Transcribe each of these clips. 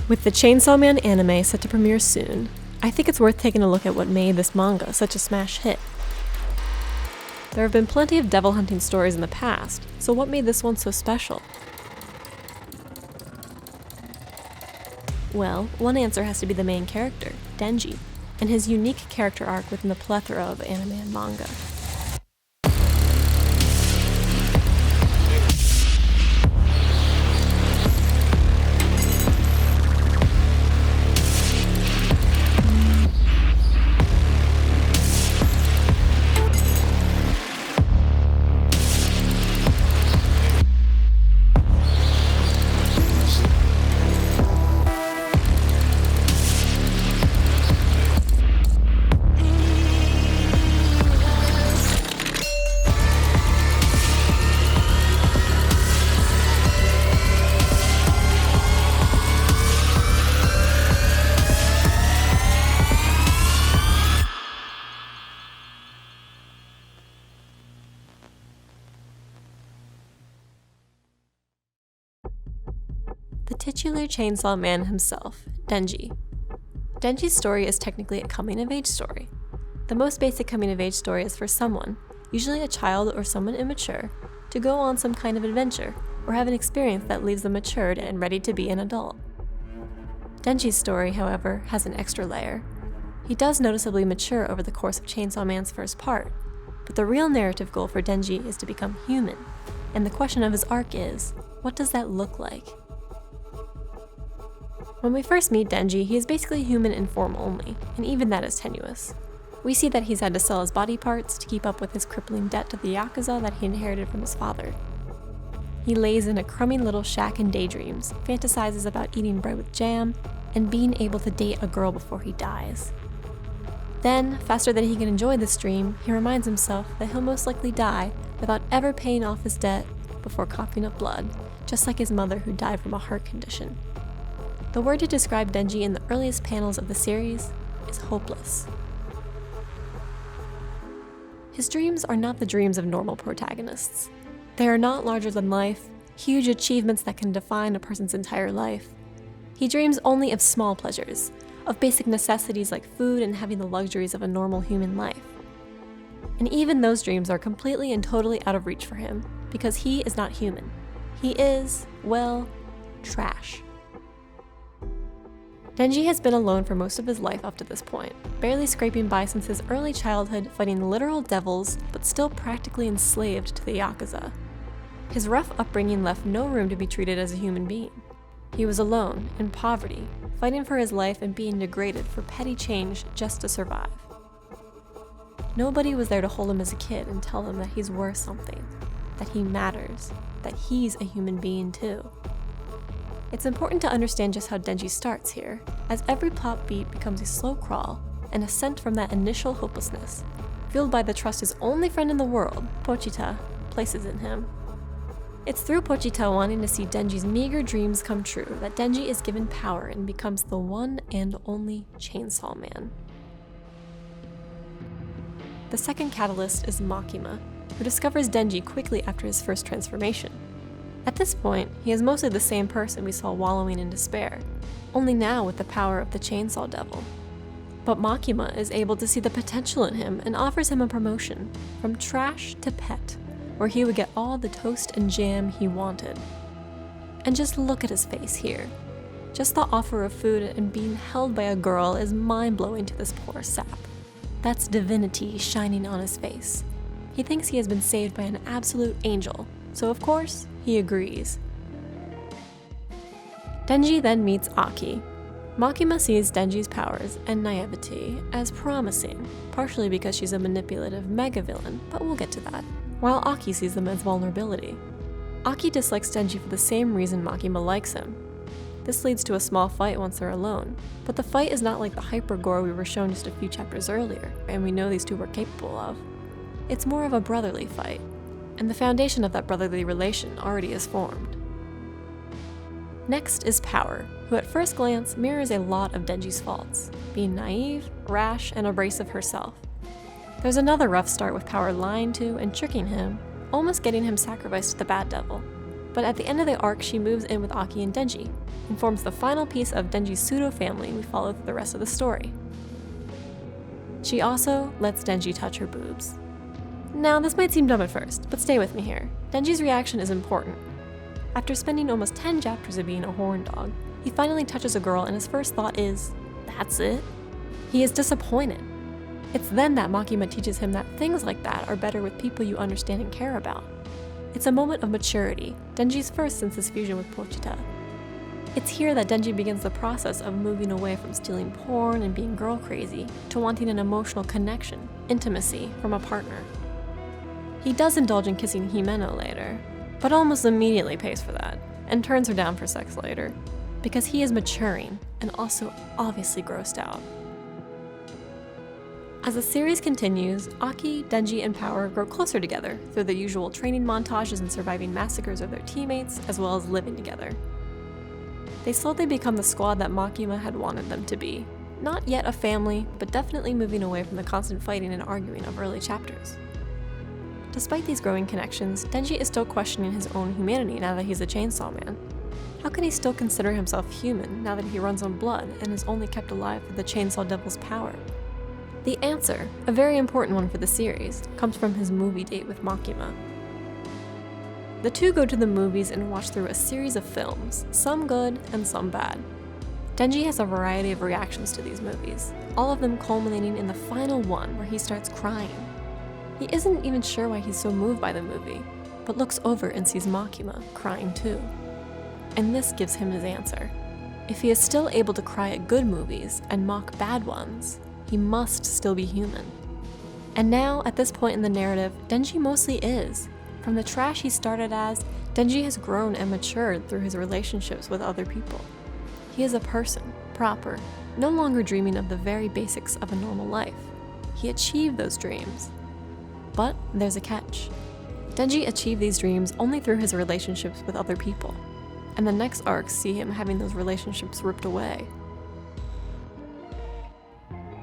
With the Chainsaw Man anime set to premiere soon, I think it's worth taking a look at what made this manga such a smash hit. There have been plenty of devil hunting stories in the past, so what made this one so special? Well, one answer has to be the main character, Denji, and his unique character arc within the plethora of anime and manga. The titular Chainsaw Man himself, Denji. Denji's story is technically a coming-of-age story. The most basic coming-of-age story is for someone, usually a child or someone immature, to go on some kind of adventure or have an experience that leaves them matured and ready to be an adult. Denji's story, however, has an extra layer. He does noticeably mature over the course of Chainsaw Man's first part, but the real narrative goal for Denji is to become human, and the question of his arc is, what does that look like? When we first meet Denji, he is basically human in form only, and even that is tenuous. We see that he's had to sell his body parts to keep up with his crippling debt to the Yakuza that he inherited from his father. He lays in a crummy little shack and daydreams, fantasizes about eating bread with jam, and being able to date a girl before he dies. Then, faster than he can enjoy this dream, he reminds himself that he'll most likely die without ever paying off his debt before coughing up blood, just like his mother who died from a heart condition. The word to describe Denji in the earliest panels of the series is hopeless. His dreams are not the dreams of normal protagonists. They are not larger than life, huge achievements that can define a person's entire life. He dreams only of small pleasures, of basic necessities like food and having the luxuries of a normal human life. And even those dreams are completely and totally out of reach for him, because he is not human. He is, well, trash. Denji has been alone for most of his life up to this point, barely scraping by since his early childhood fighting literal devils, but still practically enslaved to the Yakuza. His rough upbringing left no room to be treated as a human being. He was alone, in poverty, fighting for his life and being degraded for petty change just to survive. Nobody was there to hold him as a kid and tell him that he's worth something, that he matters, that he's a human being too. It's important to understand just how Denji starts here, as every plot beat becomes a slow crawl, an ascent from that initial hopelessness, fueled by the trust his only friend in the world, Pochita, places in him. It's through Pochita wanting to see Denji's meager dreams come true that Denji is given power and becomes the one and only Chainsaw Man. The second catalyst is Makima, who discovers Denji quickly after his first transformation. At this point, he is mostly the same person we saw wallowing in despair, only now with the power of the Chainsaw Devil. But Makima is able to see the potential in him and offers him a promotion, from trash to pet, where he would get all the toast and jam he wanted. And just look at his face here. Just the offer of food and being held by a girl is mind-blowing to this poor sap. That's divinity shining on his face. He thinks he has been saved by an absolute angel, so of course, he agrees. Denji then meets Aki. Makima sees Denji's powers and naivety as promising, partially because she's a manipulative mega-villain, but we'll get to that, while Aki sees them as vulnerability. Aki dislikes Denji for the same reason Makima likes him. This leads to a small fight once they're alone, but the fight is not like the hyper-gore we were shown just a few chapters earlier, and we know these two were capable of. It's more of a brotherly fight, and the foundation of that brotherly relation already is formed. Next is Power, who at first glance mirrors a lot of Denji's faults, being naive, rash, and abrasive herself. There's another rough start with Power lying to and tricking him, almost getting him sacrificed to the Bad Devil. But at the end of the arc, she moves in with Aki and Denji, and forms the final piece of Denji's pseudo-family we follow through the rest of the story. She also lets Denji touch her boobs. Now, this might seem dumb at first, but stay with me here. Denji's reaction is important. After spending almost 10 chapters of being a horn dog, he finally touches a girl and his first thought is, that's it? He is disappointed. It's then that Makima teaches him that things like that are better with people you understand and care about. It's a moment of maturity, Denji's first since his fusion with Pochita. It's here that Denji begins the process of moving away from stealing porn and being girl crazy to wanting an emotional connection, intimacy, from a partner. He does indulge in kissing Himeno later, but almost immediately pays for that, and turns her down for sex later, because he is maturing and also obviously grossed out. As the series continues, Aki, Denji, and Power grow closer together through the usual training montages and surviving massacres of their teammates, as well as living together. They slowly become the squad that Makima had wanted them to be. Not yet a family, but definitely moving away from the constant fighting and arguing of early chapters. Despite these growing connections, Denji is still questioning his own humanity now that he's a chainsawman. How can he still consider himself human now that he runs on blood and is only kept alive through the Chainsaw Devil's power? The answer, a very important one for the series, comes from his movie date with Makima. The two go to the movies and watch through a series of films, some good and some bad. Denji has a variety of reactions to these movies, all of them culminating in the final one where he starts crying. He isn't even sure why he's so moved by the movie, but looks over and sees Makima crying too. And this gives him his answer. If he is still able to cry at good movies and mock bad ones, he must still be human. And now, at this point in the narrative, Denji mostly is. From the trash he started as, Denji has grown and matured through his relationships with other people. He is a person, proper, no longer dreaming of the very basics of a normal life. He achieved those dreams. But there's a catch. Denji achieved these dreams only through his relationships with other people, and the next arcs see him having those relationships ripped away.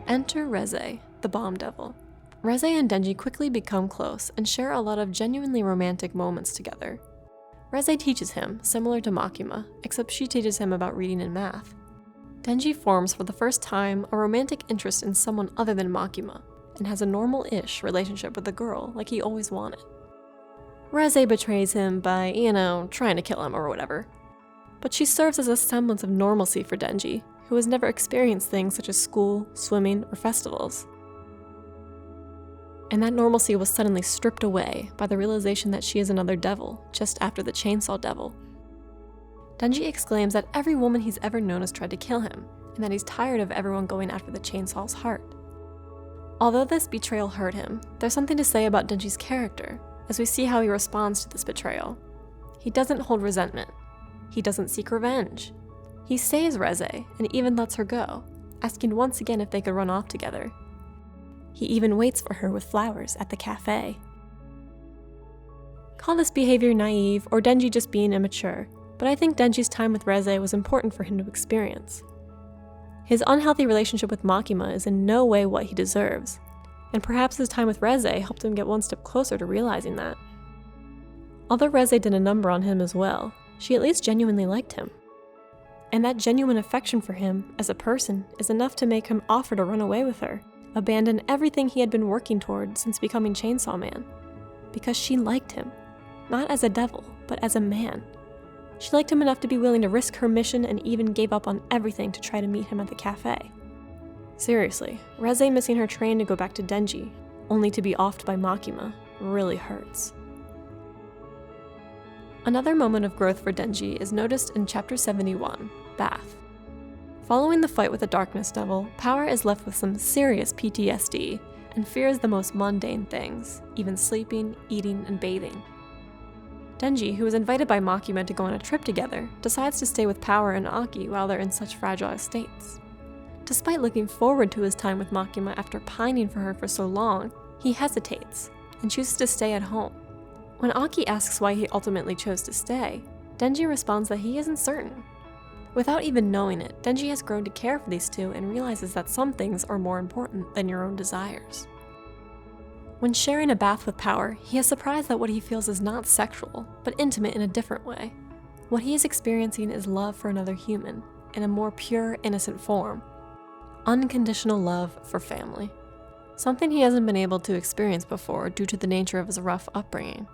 Enter Reze, the bomb devil. Reze and Denji quickly become close and share a lot of genuinely romantic moments together. Reze teaches him, similar to Makima, except she teaches him about reading and math. Denji forms for the first time a romantic interest in someone other than Makima, and has a normal-ish relationship with a girl like he always wanted. Reze betrays him by, trying to kill him or whatever. But she serves as a semblance of normalcy for Denji, who has never experienced things such as school, swimming, or festivals. And that normalcy was suddenly stripped away by the realization that she is another devil, just after the Chainsaw Devil. Denji exclaims that every woman he's ever known has tried to kill him, and that he's tired of everyone going after the chainsaw's heart. Although this betrayal hurt him, there's something to say about Denji's character, as we see how he responds to this betrayal. He doesn't hold resentment. He doesn't seek revenge. He saves Reze and even lets her go, asking once again if they could run off together. He even waits for her with flowers at the cafe. Call this behavior naive or Denji just being immature, but I think Denji's time with Reze was important for him to experience. His unhealthy relationship with Makima is in no way what he deserves, and perhaps his time with Reze helped him get one step closer to realizing that. Although Reze did a number on him as well, she at least genuinely liked him. And that genuine affection for him, as a person, is enough to make him offer to run away with her, abandon everything he had been working toward since becoming Chainsaw Man. Because she liked him, not as a devil, but as a man. She liked him enough to be willing to risk her mission and even gave up on everything to try to meet him at the cafe. Seriously, Reze missing her train to go back to Denji, only to be offed by Makima, really hurts. Another moment of growth for Denji is noticed in Chapter 71, Bath. Following the fight with the Darkness Devil, Power is left with some serious PTSD and fears the most mundane things, even sleeping, eating, and bathing. Denji, who was invited by Makima to go on a trip together, decides to stay with Power and Aki while they're in such fragile states. Despite looking forward to his time with Makima after pining for her for so long, he hesitates and chooses to stay at home. When Aki asks why he ultimately chose to stay, Denji responds that he isn't certain. Without even knowing it, Denji has grown to care for these two and realizes that some things are more important than your own desires. When sharing a bath with Power, he is surprised that what he feels is not sexual, but intimate in a different way. What he is experiencing is love for another human, in a more pure, innocent form. Unconditional love for family. Something he hasn't been able to experience before due to the nature of his rough upbringing.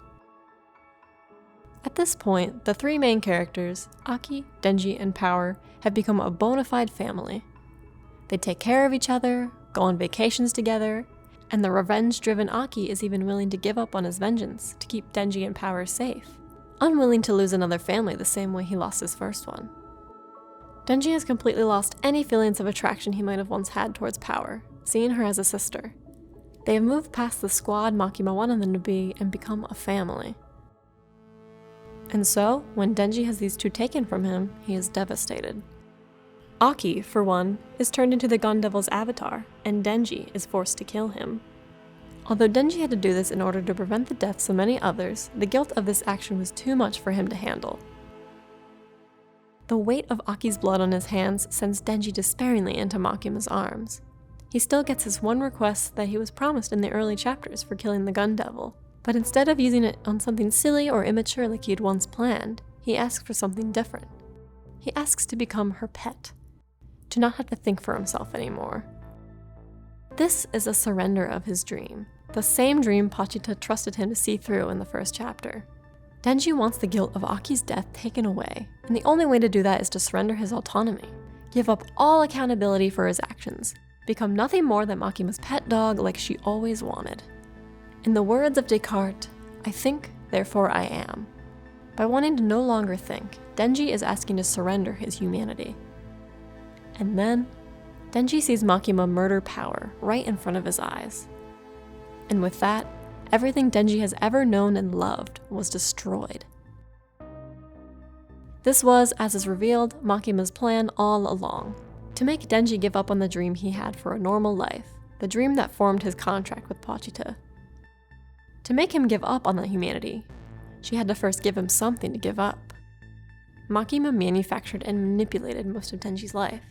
At this point, the three main characters, Aki, Denji, and Power, have become a bona fide family. They take care of each other, go on vacations together, and the revenge-driven Aki is even willing to give up on his vengeance to keep Denji and Power safe, unwilling to lose another family the same way he lost his first one. Denji has completely lost any feelings of attraction he might have once had towards Power, seeing her as a sister. They have moved past the squad Makima wanted them to be and become a family. And so, when Denji has these two taken from him, he is devastated. Aki, for one, is turned into the Gun Devil's avatar, and Denji is forced to kill him. Although Denji had to do this in order to prevent the deaths of many others, the guilt of this action was too much for him to handle. The weight of Aki's blood on his hands sends Denji despairingly into Makima's arms. He still gets his one request that he was promised in the early chapters for killing the Gun Devil, but instead of using it on something silly or immature like he had once planned, he asks for something different. He asks to become her pet, to not have to think for himself anymore. This is a surrender of his dream, the same dream Pochita trusted him to see through in the first chapter. Denji wants the guilt of Aki's death taken away, and the only way to do that is to surrender his autonomy, give up all accountability for his actions, become nothing more than Makima's pet dog like she always wanted. In the words of Descartes, I think, therefore I am. By wanting to no longer think, Denji is asking to surrender his humanity. And then, Denji sees Makima murder Power right in front of his eyes. And with that, everything Denji has ever known and loved was destroyed. This was, as is revealed, Makima's plan all along, to make Denji give up on the dream he had for a normal life, the dream that formed his contract with Pochita. To make him give up on that humanity, she had to first give him something to give up. Makima manufactured and manipulated most of Denji's life.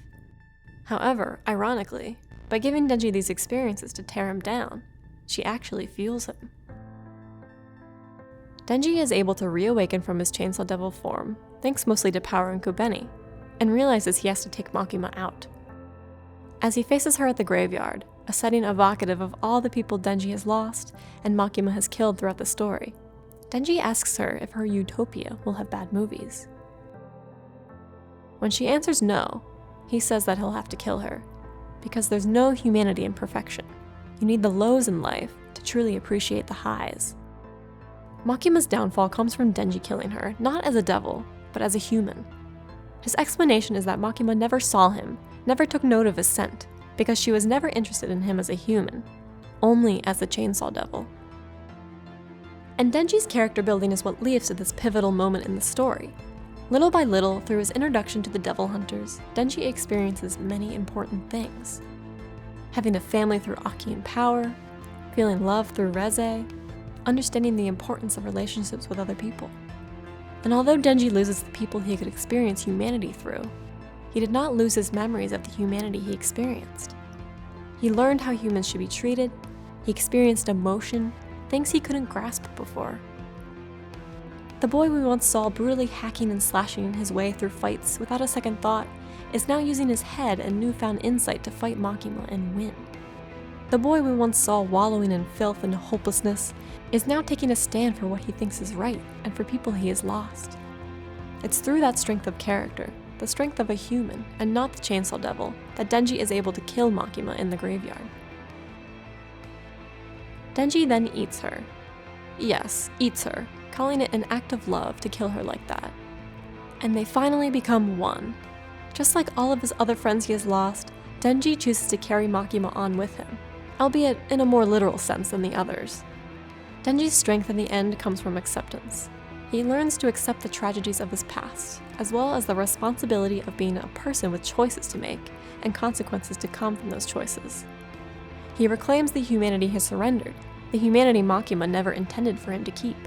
However, ironically, by giving Denji these experiences to tear him down, she actually fuels him. Denji is able to reawaken from his Chainsaw Devil form, thanks mostly to Power and Kubeni, and realizes he has to take Makima out. As he faces her at the graveyard, a setting evocative of all the people Denji has lost and Makima has killed throughout the story, Denji asks her if her utopia will have bad movies. When she answers no, he says that he'll have to kill her, because there's no humanity in perfection. You need the lows in life to truly appreciate the highs. Makima's downfall comes from Denji killing her, not as a devil, but as a human. His explanation is that Makima never saw him, never took note of his scent, because she was never interested in him as a human, only as the Chainsaw Devil. And Denji's character building is what leads to this pivotal moment in the story. Little by little, through his introduction to the Devil Hunters, Denji experiences many important things. Having a family through Aki and Power, feeling love through Reze, understanding the importance of relationships with other people. And although Denji loses the people he could experience humanity through, he did not lose his memories of the humanity he experienced. He learned how humans should be treated, he experienced emotion, things he couldn't grasp before. The boy we once saw brutally hacking and slashing his way through fights without a second thought is now using his head and newfound insight to fight Makima and win. The boy we once saw wallowing in filth and hopelessness is now taking a stand for what he thinks is right and for people he has lost. It's through that strength of character, the strength of a human and not the Chainsaw Devil, that Denji is able to kill Makima in the graveyard. Denji then eats her. Yes, eats her, calling it an act of love to kill her like that. And they finally become one. Just like all of his other friends he has lost, Denji chooses to carry Makima on with him, albeit in a more literal sense than the others. Denji's strength in the end comes from acceptance. He learns to accept the tragedies of his past, as well as the responsibility of being a person with choices to make and consequences to come from those choices. He reclaims the humanity he surrendered, the humanity Makima never intended for him to keep.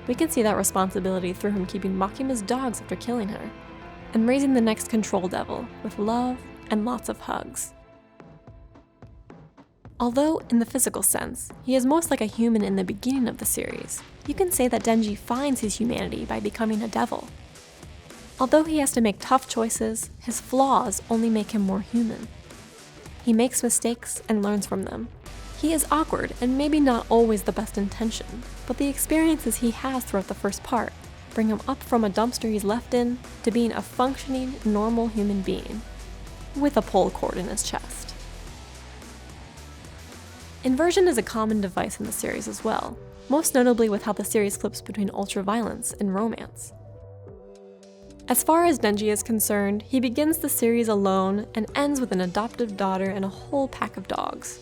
We can see that responsibility through him keeping Makima's dogs after killing her, and raising the next Control Devil with love and lots of hugs. Although, in the physical sense, he is most like a human in the beginning of the series, you can say that Denji finds his humanity by becoming a devil. Although he has to make tough choices, his flaws only make him more human. He makes mistakes and learns from them. He is awkward and maybe not always the best intention, but the experiences he has throughout the first part bring him up from a dumpster he's left in to being a functioning, normal human being, with a pull cord in his chest. Inversion is a common device in the series as well, most notably with how the series flips between ultraviolence and romance. As far as Denji is concerned, he begins the series alone and ends with an adoptive daughter and a whole pack of dogs.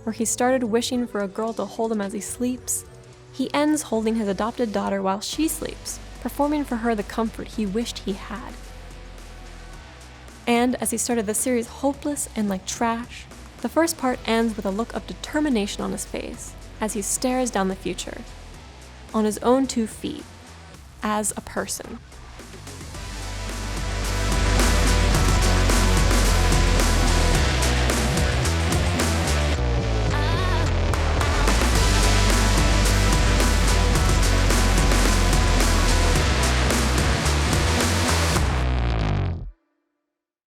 Where he started wishing for a girl to hold him as he sleeps, he ends holding his adopted daughter while she sleeps, performing for her the comfort he wished he had. And as he started the series hopeless and like trash, the first part ends with a look of determination on his face as he stares down the future, on his own 2 feet, as a person.